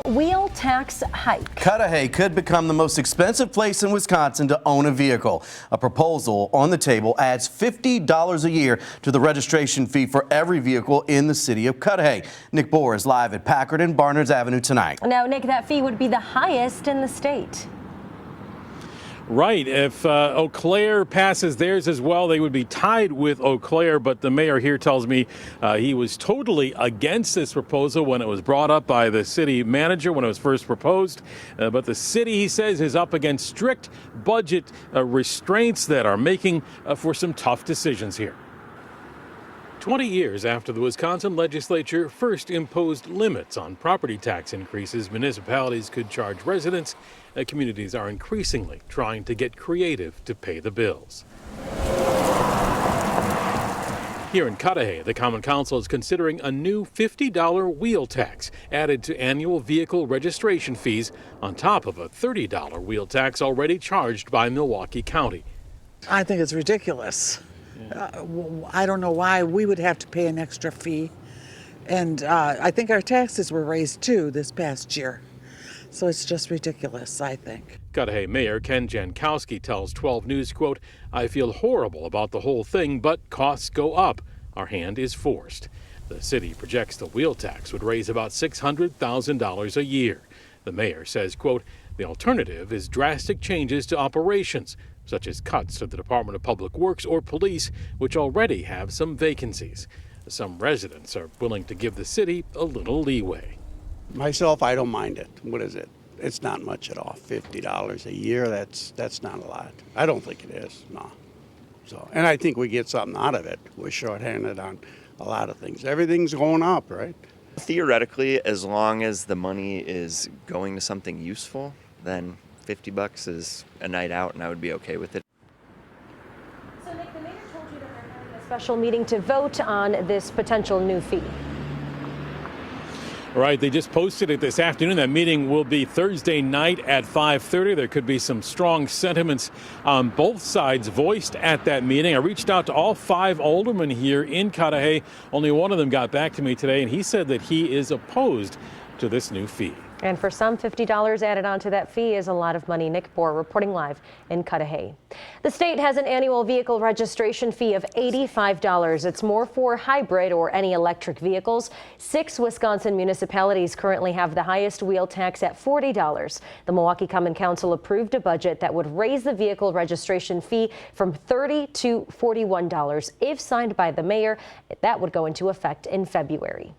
Wheel tax hike. Cudahy could become the most expensive place in Wisconsin to own a vehicle. A proposal on the table adds $50 a year to the registration fee for every vehicle in the city of Cudahy. Nick Bohr is live at Packard and Barnards Avenue tonight. Now, Nick, that fee would be the highest in the state. Right. If Eau Claire passes theirs as well, they would be tied with Eau Claire. But the mayor here tells me he was totally against this proposal when it was brought up by the city manager when it was first proposed. But the city, he says, is up against strict budget restraints that are making for some tough decisions here. 20 years after the Wisconsin legislature first imposed limits on property tax increases municipalities could charge residents, communities are increasingly trying to get creative to pay the bills. Here in Cudahy, the Common Council is considering a new $50 wheel tax added to annual vehicle registration fees on top of a $30 wheel tax already charged by Milwaukee County. I think it's ridiculous. I don't know why we would have to pay an extra fee. And I think our taxes were raised too this past year. So it's just ridiculous, I think. Cudahy Mayor Ken Jankowski tells 12 News, quote, "I feel horrible about the whole thing, but costs go up. Our hand is forced." The city projects the wheel tax would raise about $600,000 a year. The mayor says, quote, "The alternative is drastic changes to operations, such as cuts to the Department of Public Works or police, which already have some vacancies. Some residents are willing to give the city a little leeway." Myself, I don't mind it. What is it? It's not much at all. $50 a year, that's not a lot. I don't think it is, no. So, and I think we get something out of it. We're shorthanded on a lot of things. Everything's going up, right? Theoretically, as long as the money is going to something useful, then $50 is a night out, and I would be okay with it. So, Nick, the mayor told you that they're having a special meeting to vote on this potential new fee. Right, they just posted it this afternoon. That meeting will be Thursday night at 5:30. There could be some strong sentiments on both sides voiced at that meeting. I reached out to all 5 aldermen here in Cudahy. Only one of them got back to me today, and he said that he is opposed to this new fee. And for some, $50 added onto that fee is a lot of money. Nick Bohr reporting live in Cudahy. The state has an annual vehicle registration fee of $85. It's more for hybrid or any electric vehicles. 6 Wisconsin municipalities currently have the highest wheel tax at $40. The Milwaukee Common Council approved a budget that would raise the vehicle registration fee from $30 to $41. If signed by the mayor, that would go into effect in February.